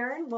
Erin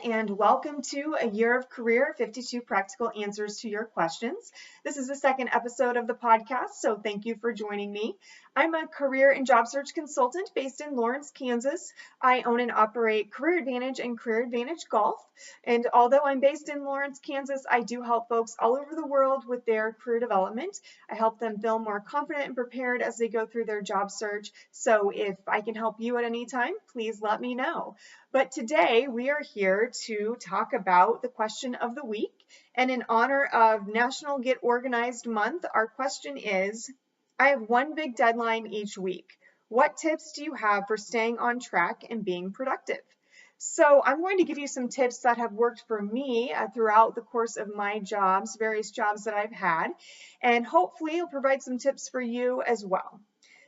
and welcome to A Year of Career, 52 Practical Answers to Your Questions. This is the second episode of the podcast, so thank you for joining me. I'm a career and job search consultant based in Lawrence, Kansas. I own and operate Career Advantage and Career Advantage Golf, and although I'm based in Lawrence, Kansas, I do help folks all over the world with their career development. I help them feel more confident and prepared as they go through their job search, so if I can help you at any time, please let me know. But today we are here to talk about the question of the week. And in honor of National Get Organized Month, our question is, I have one big deadline each week. What tips do you have for staying on track and being productive? So I'm going to give you some tips that have worked for me throughout the course of my jobs, various jobs that I've had, and hopefully it'll provide some tips for you as well.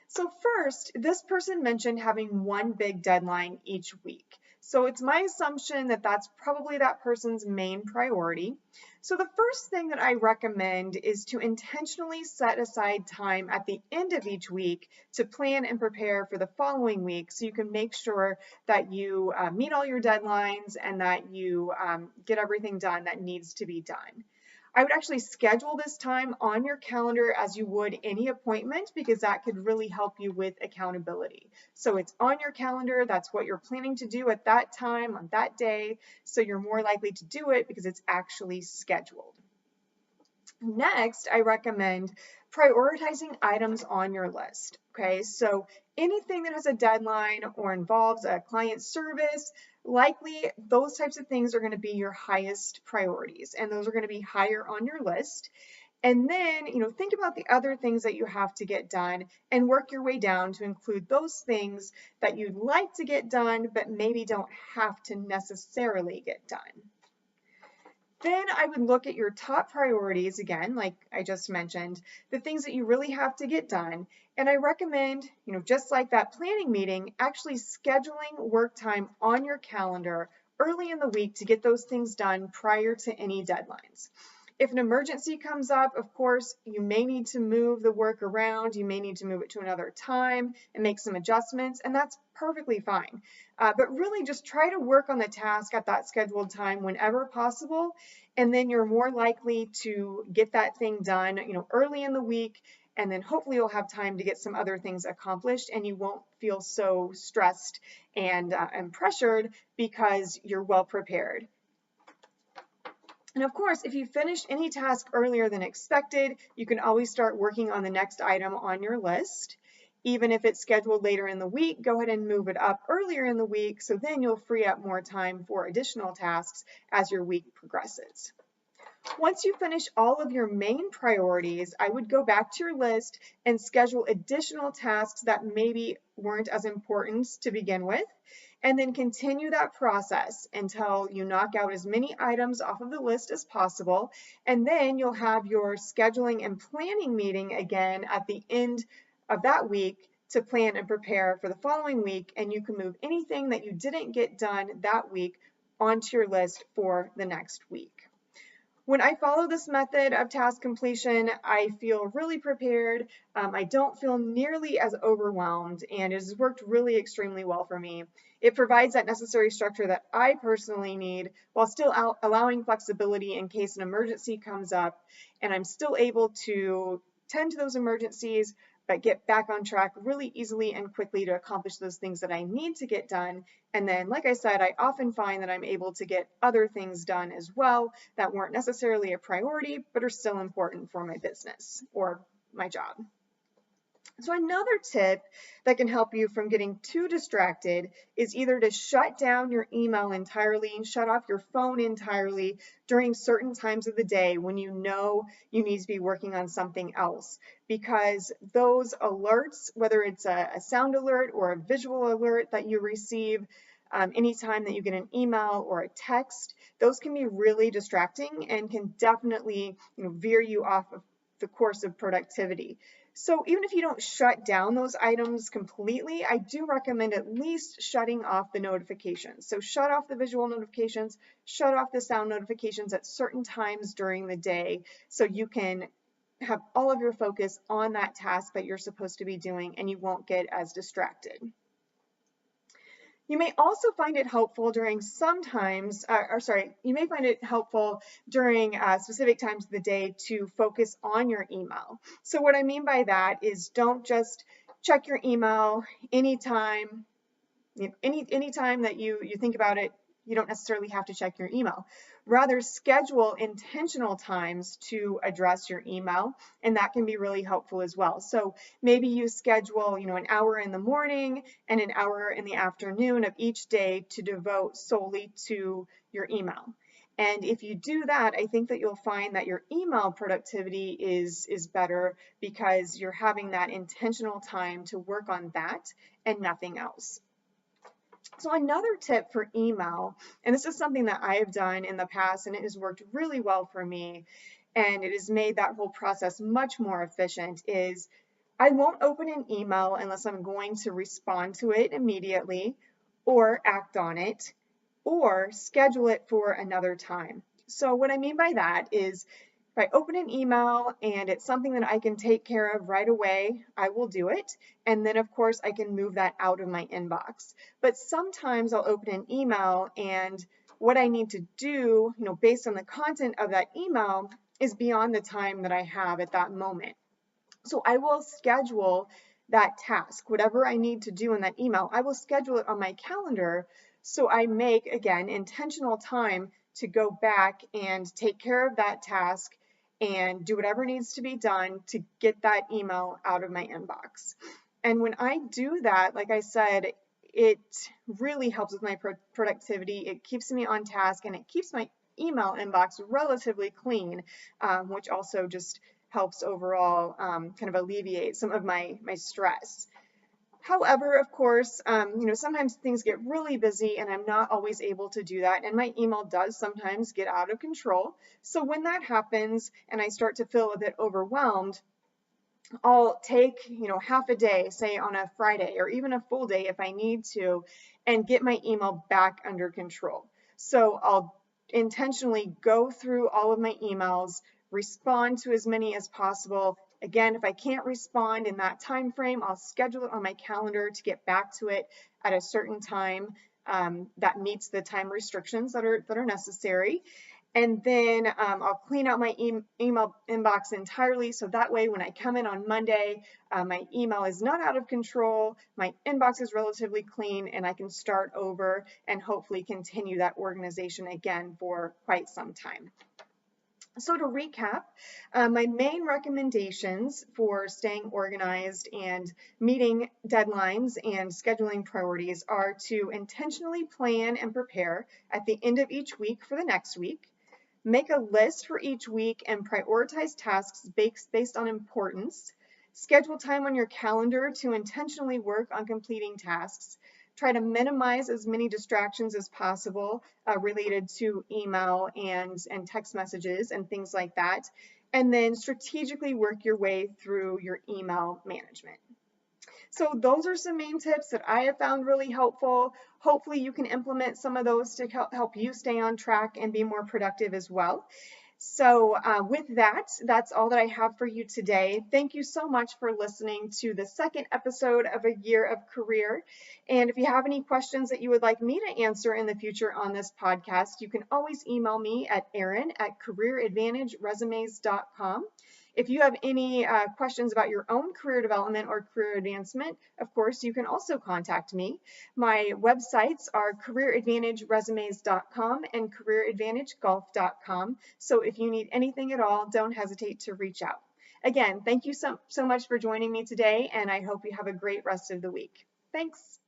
So first, this person mentioned having one big deadline each week. So it's my assumption that that's probably that person's main priority. So the first thing that I recommend is to intentionally set aside time at the end of each week to plan and prepare for the following week so you can make sure that you meet all your deadlines and that you get everything done that needs to be done. I would actually schedule this time on your calendar as you would any appointment because that could really help you with accountability. So it's on your calendar, that's what you're planning to do at that time on that day, so you're more likely to do it because it's actually scheduled. Next, I recommend prioritizing items on your list. Okay, so anything that has a deadline or involves a client service, likely those types of things are going to be your highest priorities, and those are going to be higher on your list. And then, think about the other things that you have to get done and work your way down to include those things that you'd like to get done, but maybe don't have to necessarily get done. Then I would look at your top priorities again, like I just mentioned, the things that you really have to get done. And I recommend, just like that planning meeting, actually scheduling work time on your calendar early in the week to get those things done prior to any deadlines. If an emergency comes up, of course, you may need to move the work around. You may need to move it to another time and make some adjustments, and that's perfectly fine. But really just try to work on the task at that scheduled time whenever possible, and then you're more likely to get that thing done, early in the week, and then hopefully you'll have time to get some other things accomplished, and you won't feel so stressed and pressured because you're well prepared. And of course, if you finish any task earlier than expected, you can always start working on the next item on your list. Even if it's scheduled later in the week, go ahead and move it up earlier in the week, so then you'll free up more time for additional tasks as your week progresses. Once you finish all of your main priorities, I would go back to your list and schedule additional tasks that maybe weren't as important to begin with, and then continue that process until you knock out as many items off of the list as possible, and then you'll have your scheduling and planning meeting again at the end of that week to plan and prepare for the following week, and you can move anything that you didn't get done that week onto your list for the next week. When I follow this method of task completion, I feel really prepared. I don't feel nearly as overwhelmed, and it has worked really extremely well for me. It provides that necessary structure that I personally need while still allowing flexibility in case an emergency comes up, and I'm still able to tend to those emergencies, but get back on track really easily and quickly to accomplish those things that I need to get done. And then, like I said, I often find that I'm able to get other things done as well that weren't necessarily a priority, but are still important for my business or my job. So another tip that can help you from getting too distracted is either to shut down your email entirely and shut off your phone entirely during certain times of the day when you know you need to be working on something else, because those alerts, whether it's a sound alert or a visual alert that you receive anytime that you get an email or a text, those can be really distracting and can definitely veer you off of the course of productivity. So even if you don't shut down those items completely, I do recommend at least shutting off the notifications. So shut off the visual notifications, shut off the sound notifications at certain times during the day so you can have all of your focus on that task that you're supposed to be doing and you won't get as distracted. You may also find it helpful during you may find it helpful during specific times of the day to focus on your email. So what I mean by that is don't just check your email anytime, anytime that you think about it. You don't necessarily have to check your email. Rather, schedule intentional times to address your email, and that can be really helpful as well. So maybe you schedule, an hour in the morning and an hour in the afternoon of each day to devote solely to your email. And if you do that, I think that you'll find that your email productivity is better because you're having that intentional time to work on that and nothing else. So another tip for email, and this is something that I have done in the past and it has worked really well for me, and it has made that whole process much more efficient, is I won't open an email unless I'm going to respond to it immediately or act on it or schedule it for another time. So what I mean by that is if I open an email and it's something that I can take care of right away, I will do it. And then, of course, I can move that out of my inbox. But sometimes I'll open an email and what I need to do, based on the content of that email, is beyond the time that I have at that moment. So I will schedule that task, whatever I need to do in that email, I will schedule it on my calendar. So I make, again, intentional time to go back and take care of that task and do whatever needs to be done to get that email out of my inbox. And when I do that, like I said, it really helps with my productivity. It keeps me on task and it keeps my email inbox relatively clean, which also just helps overall kind of alleviate some of my stress. However, of course, sometimes things get really busy and I'm not always able to do that. And my email does sometimes get out of control. So when that happens and I start to feel a bit overwhelmed, I'll take, half a day, say on a Friday or even a full day if I need to, and get my email back under control. So I'll intentionally go through all of my emails, respond to as many as possible. Again, if I can't respond in that time frame, I'll schedule it on my calendar to get back to it at a certain time that meets the time restrictions that are necessary. And then I'll clean out my email inbox entirely. So that way, when I come in on Monday, my email is not out of control, my inbox is relatively clean, and I can start over and hopefully continue that organization again for quite some time. So to recap, my main recommendations for staying organized and meeting deadlines and scheduling priorities are to intentionally plan and prepare at the end of each week for the next week. Make a list for each week and prioritize tasks based on importance. Schedule time on your calendar to intentionally work on completing tasks. Try to minimize as many distractions as possible related to email and text messages and things like that. And then strategically work your way through your email management. So those are some main tips that I have found really helpful. Hopefully you can implement some of those to help you stay on track and be more productive as well. So with that, that's all that I have for you today. Thank you so much for listening to the second episode of A Year of Career. And if you have any questions that you would like me to answer in the future on this podcast, you can always email me at Erin at careeradvantageresumes.com. If you have any questions about your own career development or career advancement, of course, you can also contact me. My websites are careeradvantageresumes.com and careeradvantagegolf.com. So if you need anything at all, don't hesitate to reach out. Again, thank you so much for joining me today, and I hope you have a great rest of the week. Thanks.